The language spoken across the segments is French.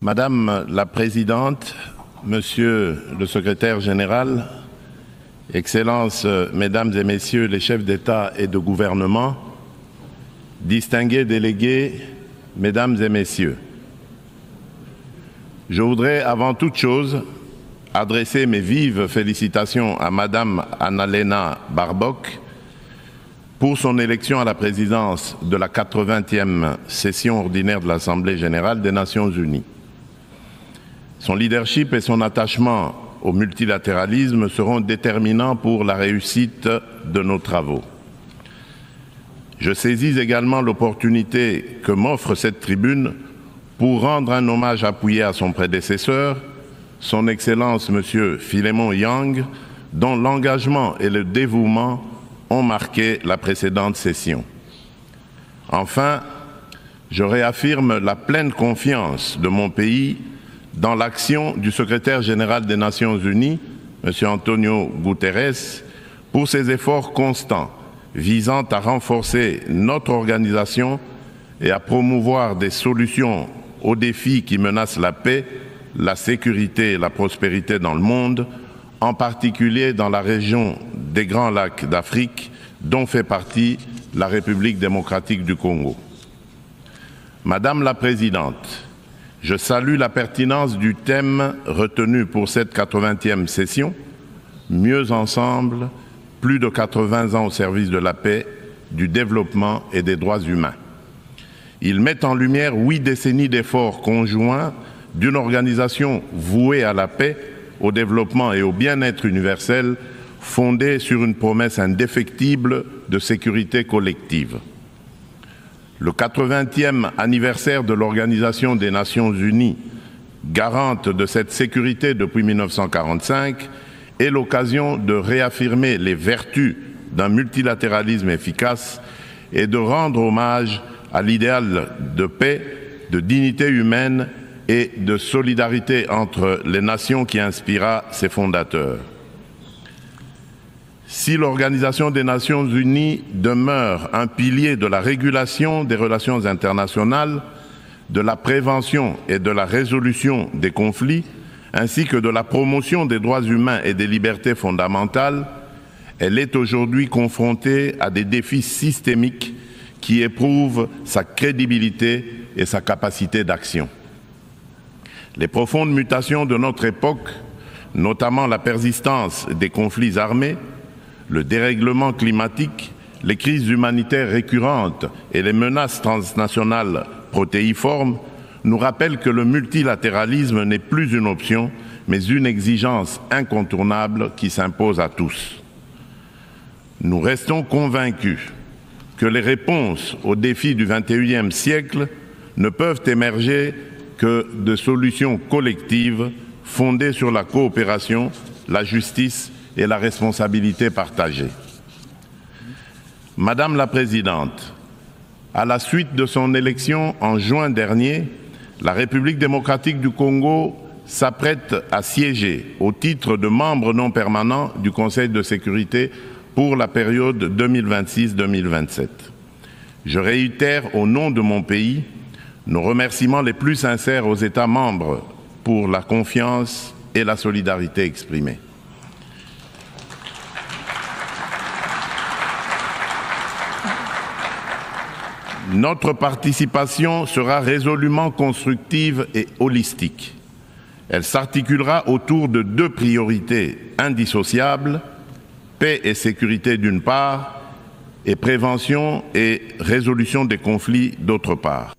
Madame la Présidente, Monsieur le Secrétaire général, Excellences, Mesdames et Messieurs les chefs d'État et de gouvernement, distingués délégués, Mesdames et Messieurs, je voudrais avant toute chose adresser mes vives félicitations à Madame Annalena Baerbock pour son élection à la présidence de la 80e session ordinaire de l'Assemblée générale des Nations unies. Son leadership et son attachement au multilatéralisme seront déterminants pour la réussite de nos travaux. Je saisis également l'opportunité que m'offre cette tribune pour rendre un hommage appuyé à son prédécesseur, son Excellence M. Philémon Yang, dont l'engagement et le dévouement ont marqué la précédente session. Enfin, je réaffirme la pleine confiance de mon pays dans l'action du secrétaire général des Nations unies, M. Antonio Guterres, pour ses efforts constants visant à renforcer notre organisation et à promouvoir des solutions aux défis qui menacent la paix, la sécurité et la prospérité dans le monde, en particulier dans la région des Grands Lacs d'Afrique, dont fait partie la République démocratique du Congo. Madame la Présidente, je salue la pertinence du thème retenu pour cette 80e session, Mieux ensemble, plus de 80 ans au service de la paix, du développement et des droits humains. Il met en lumière 8 décennies d'efforts conjoints d'une organisation vouée à la paix, au développement et au bien-être universel, fondée sur une promesse indéfectible de sécurité collective. Le 80e anniversaire de l'Organisation des Nations Unies, garante de cette sécurité depuis 1945, est l'occasion de réaffirmer les vertus d'un multilatéralisme efficace et de rendre hommage à l'idéal de paix, de dignité humaine et de solidarité entre les nations qui inspira ses fondateurs. Si l'Organisation des Nations Unies demeure un pilier de la régulation des relations internationales, de la prévention et de la résolution des conflits, ainsi que de la promotion des droits humains et des libertés fondamentales, elle est aujourd'hui confrontée à des défis systémiques qui éprouvent sa crédibilité et sa capacité d'action. Les profondes mutations de notre époque, notamment la persistance des conflits armés, le dérèglement climatique, les crises humanitaires récurrentes et les menaces transnationales protéiformes nous rappellent que le multilatéralisme n'est plus une option, mais une exigence incontournable qui s'impose à tous. Nous restons convaincus que les réponses aux défis du XXIe siècle ne peuvent émerger que de solutions collectives fondées sur la coopération, la justice et la responsabilité partagée. Madame la Présidente, à la suite de son élection en juin dernier, la République démocratique du Congo s'apprête à siéger au titre de membre non permanent du Conseil de sécurité pour la période 2026-2027. Je réitère au nom de mon pays nos remerciements les plus sincères aux États membres pour la confiance et la solidarité exprimées. Notre participation sera résolument constructive et holistique. Elle s'articulera autour de 2 priorités indissociables, paix et sécurité d'une part, et prévention et résolution des conflits d'autre part.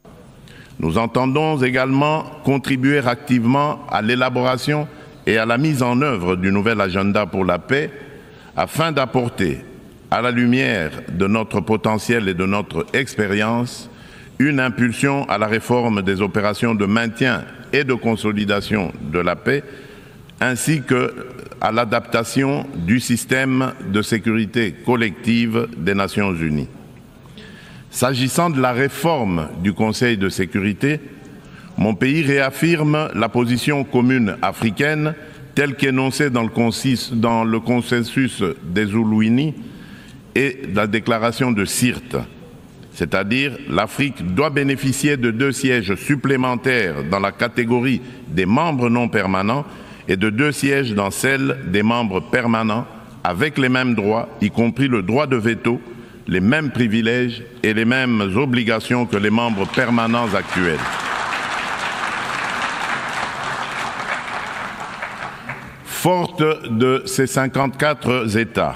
Nous entendons également contribuer activement à l'élaboration et à la mise en œuvre du nouvel agenda pour la paix afin d'apporter, à la lumière de notre potentiel et de notre expérience, une impulsion à la réforme des opérations de maintien et de consolidation de la paix, ainsi qu'à l'adaptation du système de sécurité collective des Nations unies. S'agissant de la réforme du Conseil de sécurité, mon pays réaffirme la position commune africaine telle qu'énoncée dans le consensus des Zuluini et la déclaration de Sirte. c'est-à-dire l'Afrique doit bénéficier de 2 sièges supplémentaires dans la catégorie des membres non permanents et de 2 sièges dans celle des membres permanents, avec les mêmes droits, y compris le droit de veto, les mêmes privilèges et les mêmes obligations que les membres permanents actuels. Forte de ces 54 États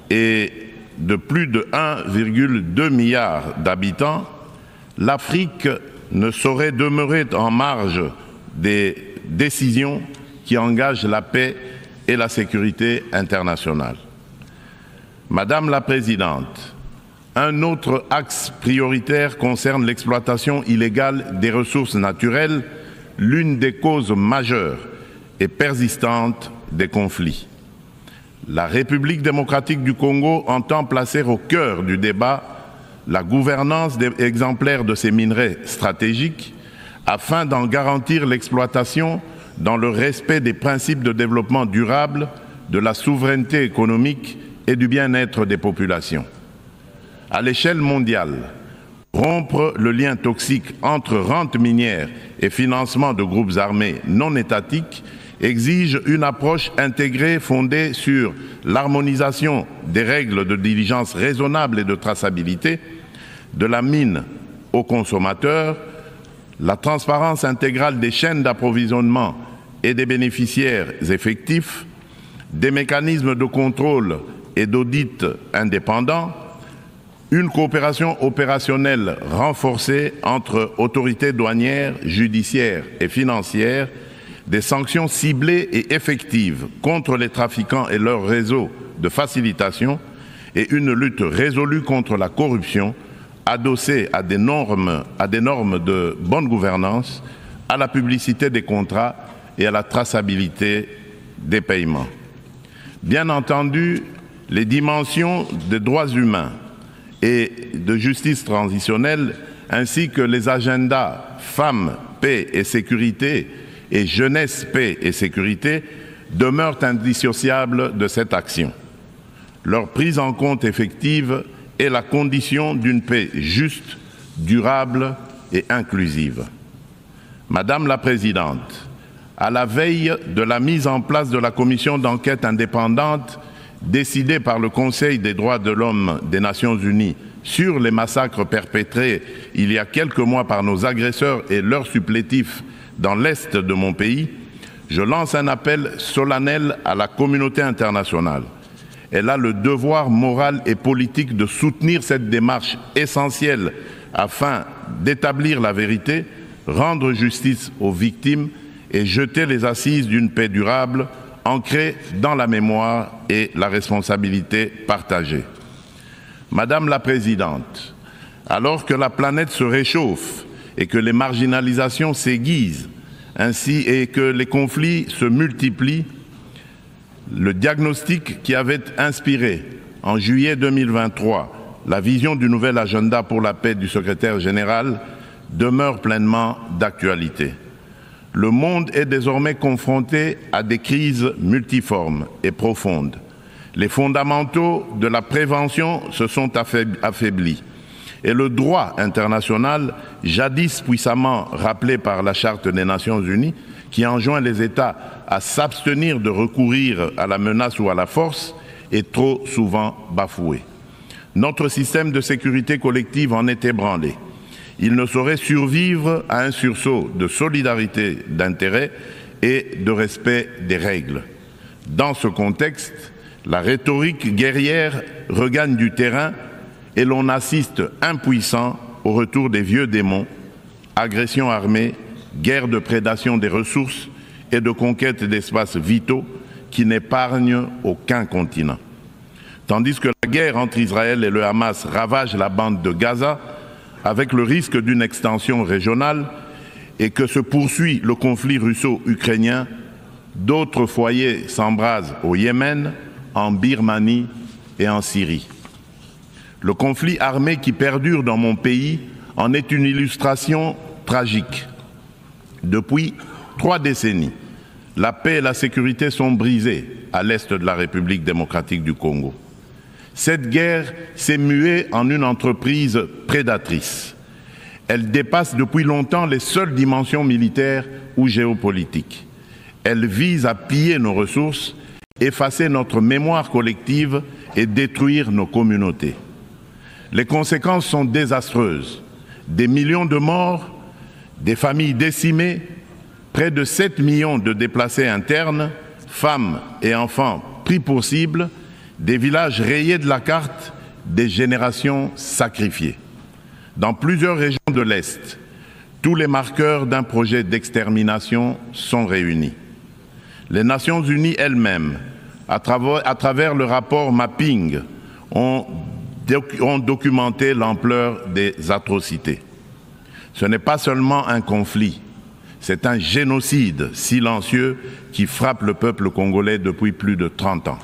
et de plus de 1,2 milliard d'habitants, l'Afrique ne saurait demeurer en marge des décisions qui engagent la paix et la sécurité internationale. Madame la Présidente, un autre axe prioritaire concerne l'exploitation illégale des ressources naturelles, l'une des causes majeures et persistantes des conflits. La République démocratique du Congo entend placer au cœur du débat la gouvernance exemplaire de ces minerais stratégiques afin d'en garantir l'exploitation dans le respect des principes de développement durable, de la souveraineté économique et du bien-être des populations. À l'échelle mondiale, rompre le lien toxique entre rente minière et financement de groupes armés non étatiques exige une approche intégrée fondée sur l'harmonisation des règles de diligence raisonnable et de traçabilité, de la mine aux consommateurs, la transparence intégrale des chaînes d'approvisionnement et des bénéficiaires effectifs, des mécanismes de contrôle et d'audit indépendants, une coopération opérationnelle renforcée entre autorités douanières, judiciaires et financières, des sanctions ciblées et effectives contre les trafiquants et leurs réseaux de facilitation et une lutte résolue contre la corruption adossée à des normes de bonne gouvernance, à la publicité des contrats et à la traçabilité des paiements. Bien entendu, les dimensions des droits humains et de justice transitionnelle ainsi que les agendas femmes, paix et sécurité et jeunesse, paix et sécurité demeurent indissociables de cette action. Leur prise en compte effective est la condition d'une paix juste, durable et inclusive. Madame la Présidente, à la veille de la mise en place de la commission d'enquête indépendante décidée par le Conseil des droits de l'homme des Nations Unies sur les massacres perpétrés il y a quelques mois par nos agresseurs et leurs supplétifs dans l'Est de mon pays, je lance un appel solennel à la communauté internationale. Elle a le devoir moral et politique de soutenir cette démarche essentielle afin d'établir la vérité, rendre justice aux victimes et jeter les assises d'une paix durable ancrée dans la mémoire et la responsabilité partagée. Madame la Présidente, alors que la planète se réchauffe et que les marginalisations s'aiguisent, ainsi et que les conflits se multiplient, le diagnostic qui avait inspiré en juillet 2023 la vision du nouvel agenda pour la paix du secrétaire général demeure pleinement d'actualité. Le monde est désormais confronté à des crises multiformes et profondes. Les fondamentaux de la prévention se sont affaiblis. Et le droit international, jadis puissamment rappelé par la Charte des Nations Unies, qui enjoint les États à s'abstenir de recourir à la menace ou à la force, est trop souvent bafoué. Notre système de sécurité collective en est ébranlé. Il ne saurait survivre à un sursaut de solidarité d'intérêt et de respect des règles. Dans ce contexte, la rhétorique guerrière regagne du terrain et l'on assiste impuissant au retour des vieux démons, agressions armées, guerre de prédation des ressources et de conquête d'espaces vitaux qui n'épargnent aucun continent. Tandis que la guerre entre Israël et le Hamas ravage la bande de Gaza, avec le risque d'une extension régionale, et que se poursuit le conflit russo-ukrainien, d'autres foyers s'embrasent au Yémen, en Birmanie et en Syrie. Le conflit armé qui perdure dans mon pays en est une illustration tragique. Depuis 3 décennies, la paix et la sécurité sont brisées à l'est de la République démocratique du Congo. Cette guerre s'est muée en une entreprise prédatrice. Elle dépasse depuis longtemps les seules dimensions militaires ou géopolitiques. Elle vise à piller nos ressources, effacer notre mémoire collective et détruire nos communautés. Les conséquences sont désastreuses. Des millions de morts, des familles décimées, près de 7 millions de déplacés internes, femmes et enfants pris pour cible, des villages rayés de la carte, des générations sacrifiées. Dans plusieurs régions de l'Est, tous les marqueurs d'un projet d'extermination sont réunis. Les Nations Unies elles-mêmes, à travers le rapport Mapping, ont documenté l'ampleur des atrocités. Ce n'est pas seulement un conflit, c'est un génocide silencieux qui frappe le peuple congolais depuis plus de 30 ans.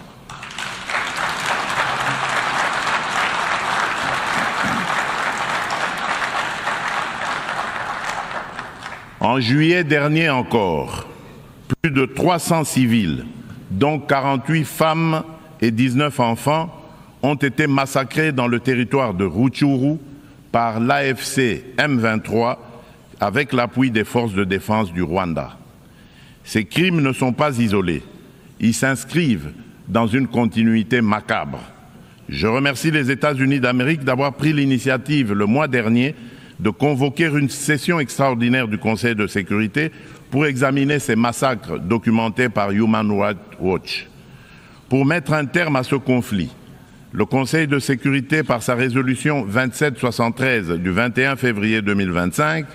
En juillet dernier encore, plus de 300 civils, dont 48 femmes et 19 enfants, ont été massacrés dans le territoire de Rutshuru par l'AFC M23 avec l'appui des forces de défense du Rwanda. Ces crimes ne sont pas isolés, ils s'inscrivent dans une continuité macabre. Je remercie les États-Unis d'Amérique d'avoir pris l'initiative le mois dernier de convoquer une session extraordinaire du Conseil de sécurité pour examiner ces massacres documentés par Human Rights Watch. Pour mettre un terme à ce conflit, le Conseil de sécurité, par sa résolution 2773 du 21 février 2025,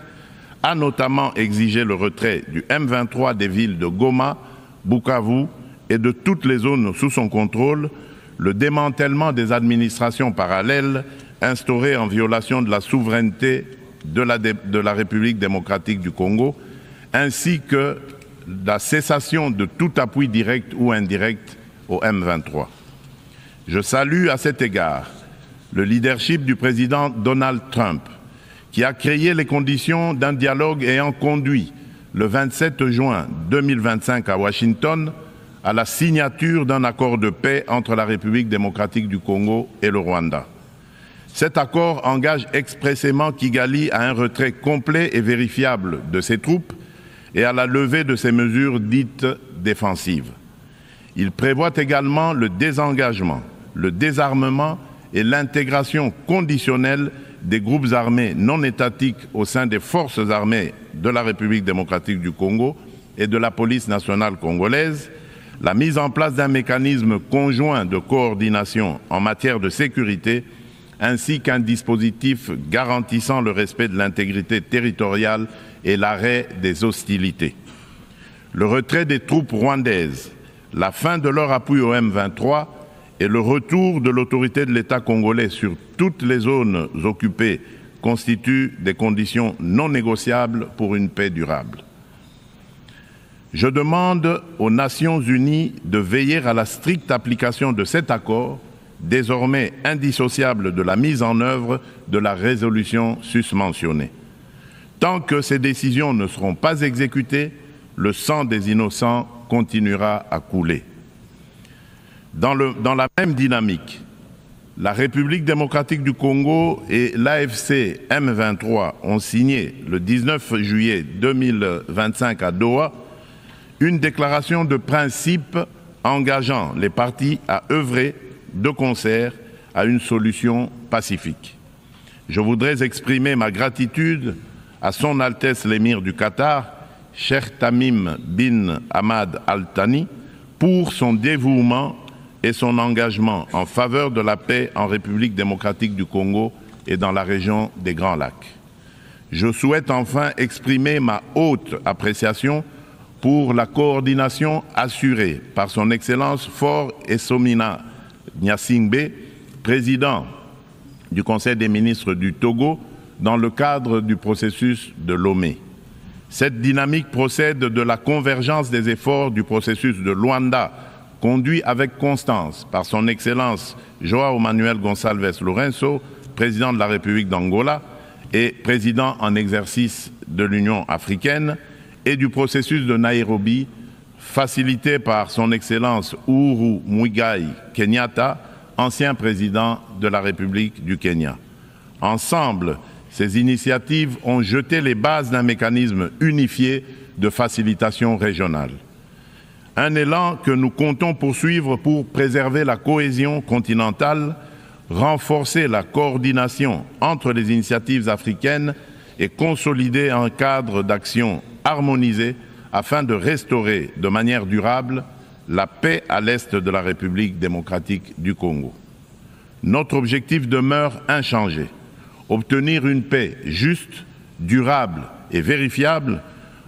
a notamment exigé le retrait du M23 des villes de Goma, Bukavu et de toutes les zones sous son contrôle, le démantèlement des administrations parallèles instaurées en violation de la souveraineté de la République démocratique du Congo, ainsi que la cessation de tout appui direct ou indirect au M23. Je salue à cet égard le leadership du président Donald Trump, qui a créé les conditions d'un dialogue ayant conduit le 27 juin 2025 à Washington à la signature d'un accord de paix entre la République démocratique du Congo et le Rwanda. Cet accord engage expressément Kigali à un retrait complet et vérifiable de ses troupes et à la levée de ses mesures dites défensives. Il prévoit également le désengagement, le désarmement et l'intégration conditionnelle des groupes armés non étatiques au sein des forces armées de la République démocratique du Congo et de la police nationale congolaise, la mise en place d'un mécanisme conjoint de coordination en matière de sécurité, ainsi qu'un dispositif garantissant le respect de l'intégrité territoriale et l'arrêt des hostilités. Le retrait des troupes rwandaises, la fin de leur appui au M23 et le retour de l'autorité de l'État congolais sur toutes les zones occupées constituent des conditions non négociables pour une paix durable. Je demande aux Nations Unies de veiller à la stricte application de cet accord, désormais indissociable de la mise en œuvre de la résolution susmentionnée. Tant que ces décisions ne seront pas exécutées, le sang des innocents continuera à couler. Dans la même dynamique, la République démocratique du Congo et l'AFC M23 ont signé le 19 juillet 2025 à Doha une déclaration de principe engageant les parties à œuvrer de concert à une solution pacifique. Je voudrais exprimer ma gratitude à Son Altesse l'Émir du Qatar, Cheikh Tamim bin Hamad Al Thani, pour son dévouement et son engagement en faveur de la paix en République démocratique du Congo et dans la région des Grands Lacs. Je souhaite enfin exprimer ma haute appréciation pour la coordination assurée par son Excellence Faure Essomina Gnassingbé, président du Conseil des ministres du Togo, dans le cadre du processus de Lomé. Cette dynamique procède de la convergence des efforts du processus de Luanda, conduit avec constance par son Excellence João Manuel Gonçalves Lourenço, président de la République d'Angola et président en exercice de l'Union africaine, et du processus de Nairobi, facilité par son Excellence Uhuru Muigai Kenyatta, ancien président de la République du Kenya. Ensemble, ces initiatives ont jeté les bases d'un mécanisme unifié de facilitation régionale. Un élan que nous comptons poursuivre pour préserver la cohésion continentale, renforcer la coordination entre les initiatives africaines et consolider un cadre d'action harmonisé afin de restaurer de manière durable la paix à l'est de la République démocratique du Congo. Notre objectif demeure inchangé: obtenir une paix juste, durable et vérifiable,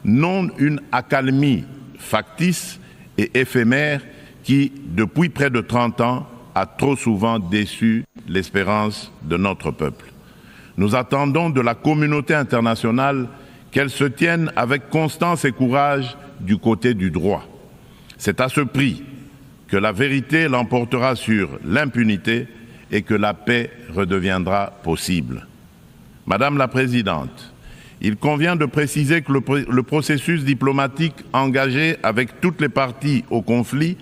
non une accalmie factice et éphémère qui, depuis près de 30 ans, a trop souvent déçu l'espérance de notre peuple. Nous attendons de la communauté internationale qu'elle se tienne avec constance et courage du côté du droit. C'est à ce prix que la vérité l'emportera sur l'impunité et que la paix redeviendra possible. Madame la Présidente, il convient de préciser que le processus diplomatique engagé avec toutes les parties au conflit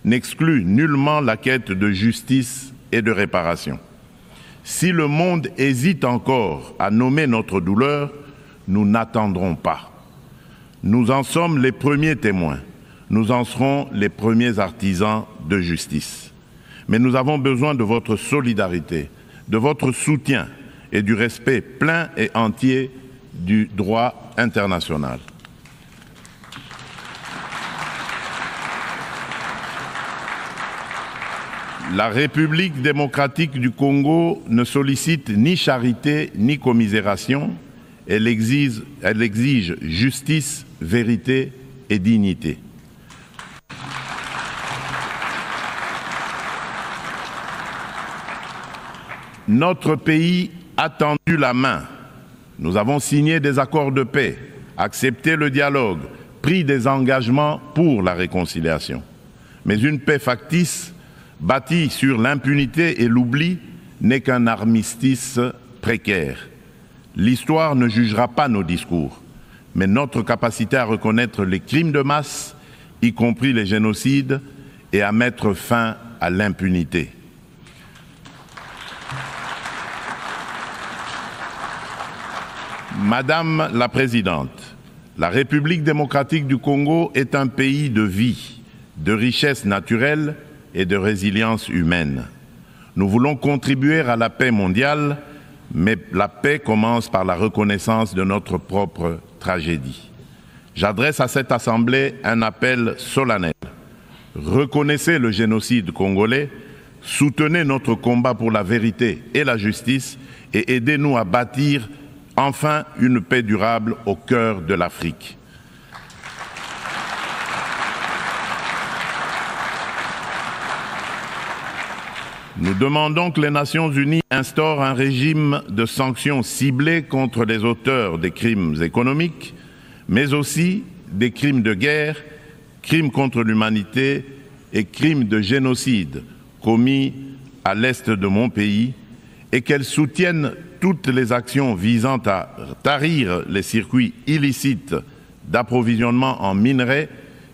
n'exclut nullement la quête de justice et de réparation. Si le monde hésite encore à nommer notre douleur, nous n'attendrons pas. Nous en sommes les premiers témoins. Nous en serons les premiers artisans de justice. Mais nous avons besoin de votre solidarité, de votre soutien et du respect plein et entier du droit international. La République démocratique du Congo ne sollicite ni charité ni commisération. Elle exige justice, vérité et dignité. Notre pays a tendu la main. Nous avons signé des accords de paix, accepté le dialogue, pris des engagements pour la réconciliation. Mais une paix factice, bâtie sur l'impunité et l'oubli, n'est qu'un armistice précaire. L'histoire ne jugera pas nos discours, mais notre capacité à reconnaître les crimes de masse, y compris les génocides, et à mettre fin à l'impunité. Madame la Présidente, la République démocratique du Congo est un pays de vie, de richesse naturelle et de résilience humaine. Nous voulons contribuer à la paix mondiale, mais la paix commence par la reconnaissance de notre propre tragédie. J'adresse à cette Assemblée un appel solennel. Reconnaissez le génocide congolais, soutenez notre combat pour la vérité et la justice et aidez-nous à bâtir enfin une paix durable au cœur de l'Afrique. Nous demandons que les Nations Unies instaurent un régime de sanctions ciblées contre les auteurs des crimes économiques, mais aussi des crimes de guerre, crimes contre l'humanité et crimes de génocide commis à l'est de mon pays, et qu'elles soutiennent toutes les actions visant à tarir les circuits illicites d'approvisionnement en minerais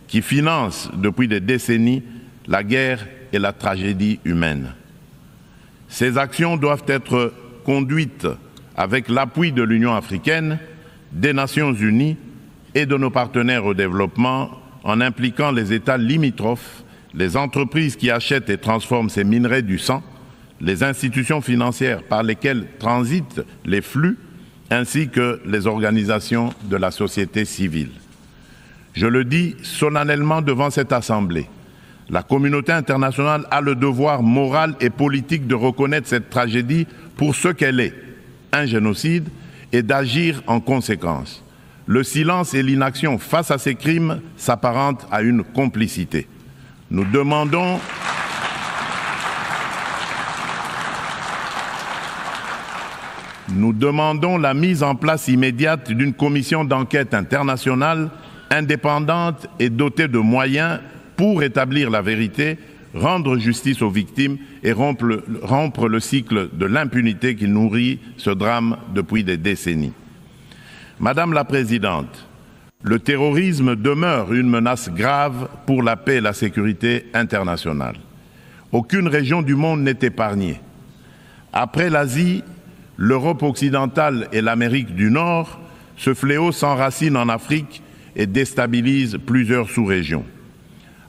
qui financent depuis des décennies la guerre et la tragédie humaine. Ces actions doivent être conduites avec l'appui de l'Union africaine, des Nations unies et de nos partenaires au développement, en impliquant les États limitrophes, les entreprises qui achètent et transforment ces minerais du sang, les institutions financières par lesquelles transitent les flux, ainsi que les organisations de la société civile. Je le dis solennellement devant cette Assemblée, la communauté internationale a le devoir moral et politique de reconnaître cette tragédie pour ce qu'elle est, un génocide, et d'agir en conséquence. Le silence et l'inaction face à ces crimes s'apparentent à une complicité. Nous demandons la mise en place immédiate d'une commission d'enquête internationale indépendante et dotée de moyens pour établir la vérité, rendre justice aux victimes et rompre le cycle de l'impunité qui nourrit ce drame depuis des décennies. Madame la Présidente, le terrorisme demeure une menace grave pour la paix et la sécurité internationale. Aucune région du monde n'est épargnée. Après l'Asie, l'Europe occidentale et l'Amérique du Nord, ce fléau s'enracine en Afrique et déstabilise plusieurs sous-régions.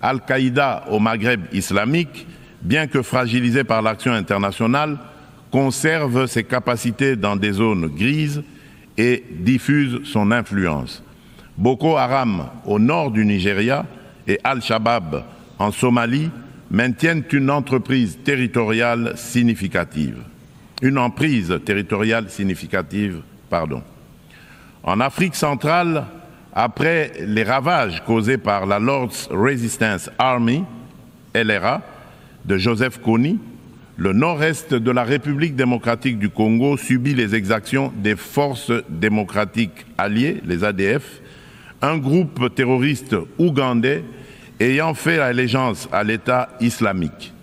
Al-Qaïda au Maghreb islamique, bien que fragilisé par l'action internationale, conserve ses capacités dans des zones grises et diffuse son influence. Boko Haram au nord du Nigeria et Al-Shabaab en Somalie maintiennent une emprise territoriale significative. En Afrique centrale, après les ravages causés par la Lord's Resistance Army, LRA, de Joseph Kony, le nord-est de la République démocratique du Congo subit les exactions des forces démocratiques alliées, les ADF, un groupe terroriste ougandais ayant fait allégeance à l'État islamique.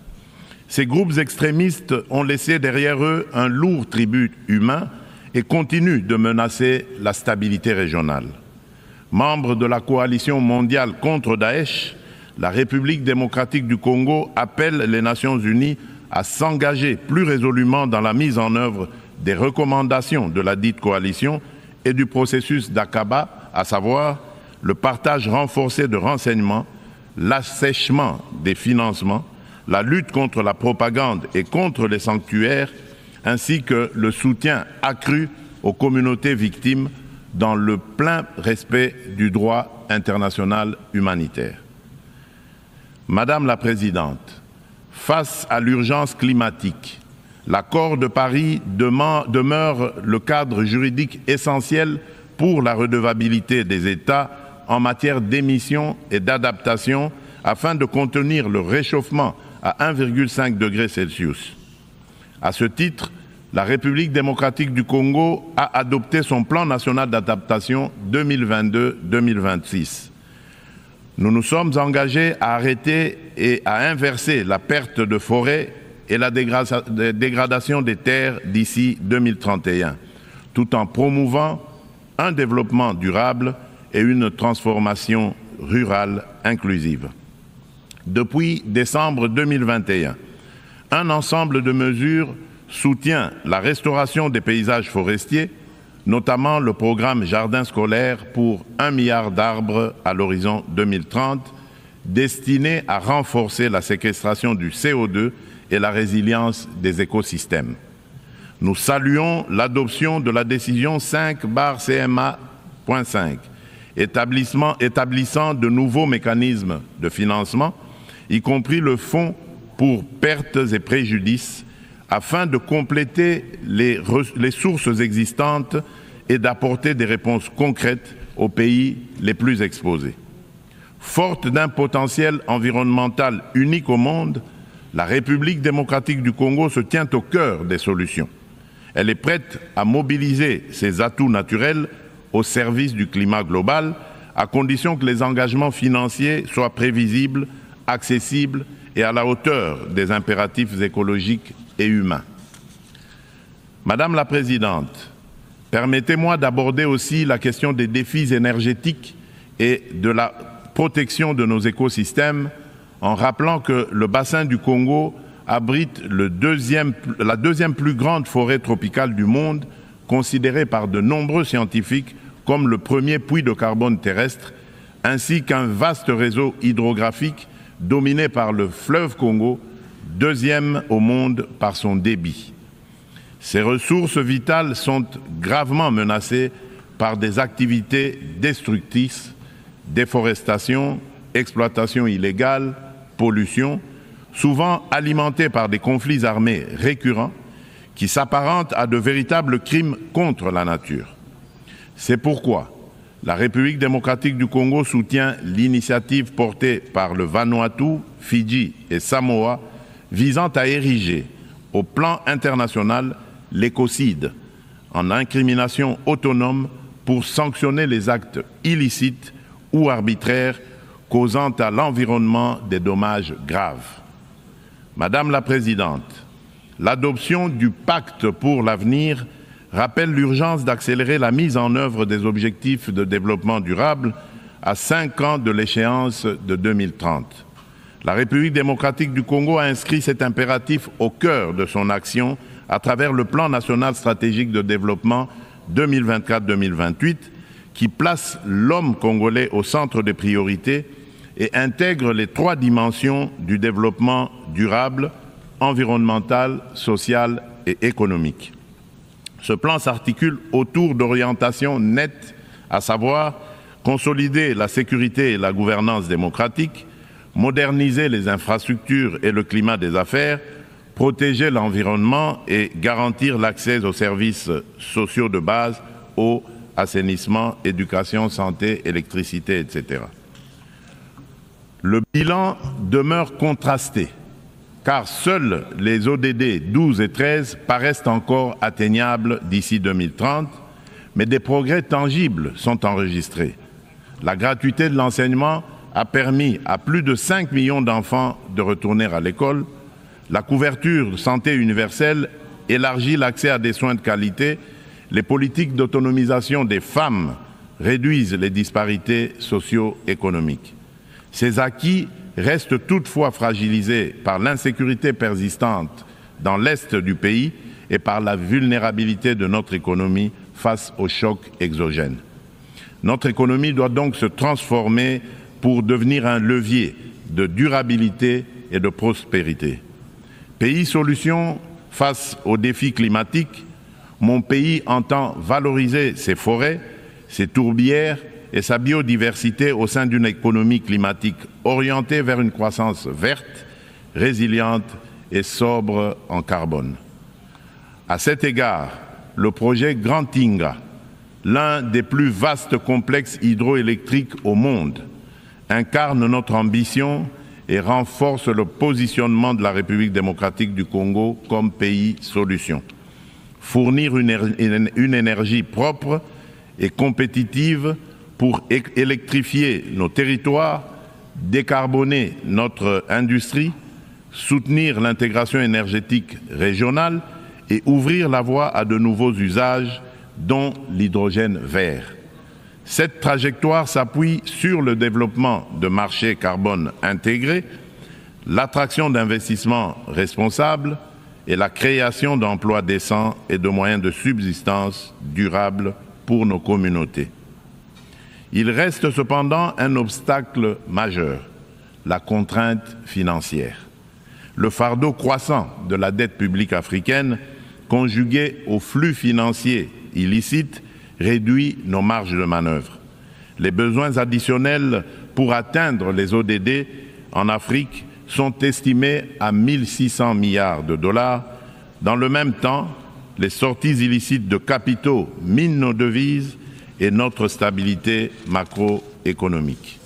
Ces groupes extrémistes ont laissé derrière eux un lourd tribut humain et continuent de menacer la stabilité régionale. Membre de la coalition mondiale contre Daesh, la République démocratique du Congo appelle les Nations unies à s'engager plus résolument dans la mise en œuvre des recommandations de la dite coalition et du processus d'Aqaba, à savoir le partage renforcé de renseignements, l'assèchement des financements, la lutte contre la propagande et contre les sanctuaires, ainsi que le soutien accru aux communautés victimes dans le plein respect du droit international humanitaire. Madame la Présidente, face à l'urgence climatique, l'accord de Paris demeure le cadre juridique essentiel pour la redevabilité des États en matière d'émissions et d'adaptation afin de contenir le réchauffement à 1,5 degré Celsius. À ce titre, la République démocratique du Congo a adopté son plan national d'adaptation 2022-2026. Nous nous sommes engagés à arrêter et à inverser la perte de forêt et la dégradation des terres d'ici 2031, tout en promouvant un développement durable et une transformation rurale inclusive. Depuis décembre 2021, un ensemble de mesures soutient la restauration des paysages forestiers, notamment le programme Jardin scolaire pour 1 milliard d'arbres à l'horizon 2030, destiné à renforcer la séquestration du CO2 et la résilience des écosystèmes. Nous saluons l'adoption de la décision 5/CMA.5, établissant de nouveaux mécanismes de financement, y compris le fonds pour pertes et préjudices, afin de compléter les sources existantes et d'apporter des réponses concrètes aux pays les plus exposés. Forte d'un potentiel environnemental unique au monde, la République démocratique du Congo se tient au cœur des solutions. Elle est prête à mobiliser ses atouts naturels au service du climat global, à condition que les engagements financiers soient prévisibles, accessibles et à la hauteur des impératifs écologiques et humains. Madame la Présidente, permettez-moi d'aborder aussi la question des défis énergétiques et de la protection de nos écosystèmes en rappelant que le bassin du Congo abrite la deuxième plus grande forêt tropicale du monde, considérée par de nombreux scientifiques comme le premier puits de carbone terrestre, ainsi qu'un vaste réseau hydrographique dominé par le fleuve Congo, deuxième au monde par son débit. Ces ressources vitales sont gravement menacées par des activités destructrices, déforestation, exploitation illégale, pollution, souvent alimentées par des conflits armés récurrents qui s'apparentent à de véritables crimes contre la nature. C'est pourquoi la République démocratique du Congo soutient l'initiative portée par le Vanuatu, Fidji et Samoa visant à ériger au plan international l'écocide en incrimination autonome pour sanctionner les actes illicites ou arbitraires causant à l'environnement des dommages graves. Madame la Présidente, l'adoption du pacte pour l'avenir rappelle l'urgence d'accélérer la mise en œuvre des objectifs de développement durable à 5 ans de l'échéance de 2030. La République démocratique du Congo a inscrit cet impératif au cœur de son action à travers le plan national stratégique de développement 2024-2028 qui place l'homme congolais au centre des priorités et intègre les 3 dimensions du développement durable, environnemental, social et économique. Ce plan s'articule autour d'orientations nettes, à savoir consolider la sécurité et la gouvernance démocratique, moderniser les infrastructures et le climat des affaires, protéger l'environnement et garantir l'accès aux services sociaux de base, eau, assainissement, éducation, santé, électricité, etc. Le bilan demeure contrasté, car seuls les ODD 12 et 13 paraissent encore atteignables d'ici 2030, mais des progrès tangibles sont enregistrés. La gratuité de l'enseignement a permis à plus de 5 millions d'enfants de retourner à l'école. La couverture de santé universelle élargit l'accès à des soins de qualité. Les politiques d'autonomisation des femmes réduisent les disparités socio-économiques. Ces acquis restent toutefois fragilisés par l'insécurité persistante dans l'est du pays et par la vulnérabilité de notre économie face aux chocs exogènes. Notre économie doit donc se transformer pour devenir un levier de durabilité et de prospérité. Pays solution face aux défis climatiques, mon pays entend valoriser ses forêts, ses tourbières et sa biodiversité au sein d'une économie climatique orientée vers une croissance verte, résiliente et sobre en carbone. À cet égard, le projet Grand Tinga, l'un des plus vastes complexes hydroélectriques au monde, incarne notre ambition et renforce le positionnement de la République démocratique du Congo comme pays solution. Fournir une énergie propre et compétitive pour électrifier nos territoires, décarboner notre industrie, soutenir l'intégration énergétique régionale et ouvrir la voie à de nouveaux usages, dont l'hydrogène vert. Cette trajectoire s'appuie sur le développement de marchés carbone intégrés, l'attraction d'investissements responsables et la création d'emplois décents et de moyens de subsistance durables pour nos communautés. Il reste cependant un obstacle majeur, la contrainte financière. Le fardeau croissant de la dette publique africaine, conjugué aux flux financiers illicites, réduit nos marges de manœuvre. Les besoins additionnels pour atteindre les ODD en Afrique sont estimés à 1 600 milliards de dollars. Dans le même temps, les sorties illicites de capitaux minent nos devises et notre stabilité macroéconomique.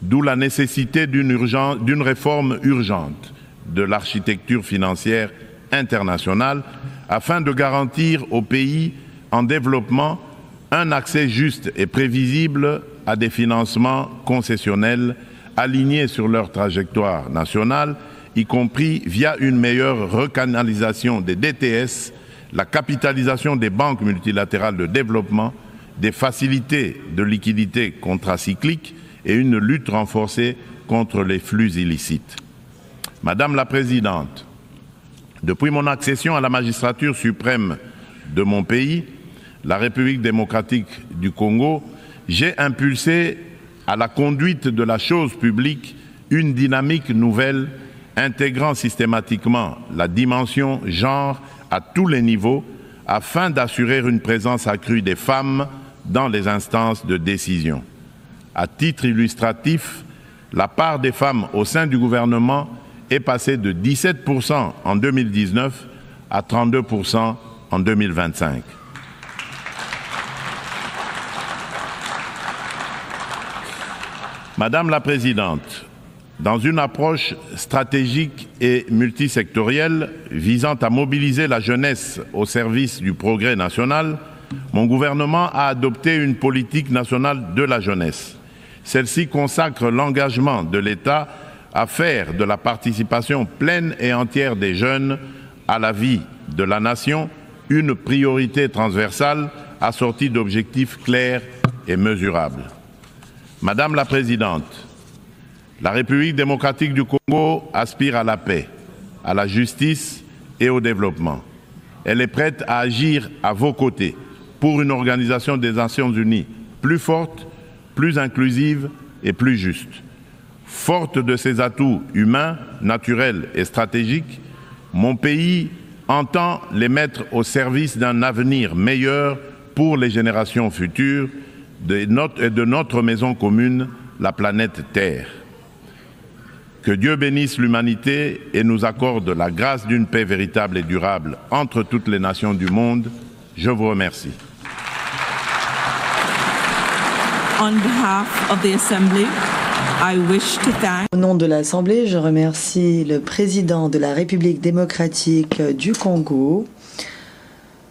D'où la nécessité d'une réforme urgente de l'architecture financière internationale afin de garantir aux pays en développement un accès juste et prévisible à des financements concessionnels alignés sur leur trajectoire nationale, y compris via une meilleure recanalisation des DTS, la capitalisation des banques multilatérales de développement, des facilités de liquidité contracycliques et une lutte renforcée contre les flux illicites. Madame la Présidente, depuis mon accession à la magistrature suprême de mon pays, la République démocratique du Congo, j'ai impulsé à la conduite de la chose publique une dynamique nouvelle intégrant systématiquement la dimension genre à tous les niveaux afin d'assurer une présence accrue des femmes dans les instances de décision. À titre illustratif, la part des femmes au sein du gouvernement est passée de 17% en 2019 à 32% en 2025. Madame la Présidente, dans une approche stratégique et multisectorielle visant à mobiliser la jeunesse au service du progrès national, mon gouvernement a adopté une politique nationale de la jeunesse. Celle-ci consacre l'engagement de l'État à faire de la participation pleine et entière des jeunes à la vie de la nation une priorité transversale assortie d'objectifs clairs et mesurables. Madame la Présidente, la République démocratique du Congo aspire à la paix, à la justice et au développement. Elle est prête à agir à vos côtés pour une organisation des Nations Unies plus forte, plus inclusive et plus juste. Forte de ses atouts humains, naturels et stratégiques, mon pays entend les mettre au service d'un avenir meilleur pour les générations futures et de notre maison commune, la planète Terre. Que Dieu bénisse l'humanité et nous accorde la grâce d'une paix véritable et durable entre toutes les nations du monde. Je vous remercie. On behalf of the Assembly, I wish to thank... Au nom de l'Assemblée, je remercie le président de la République démocratique du Congo,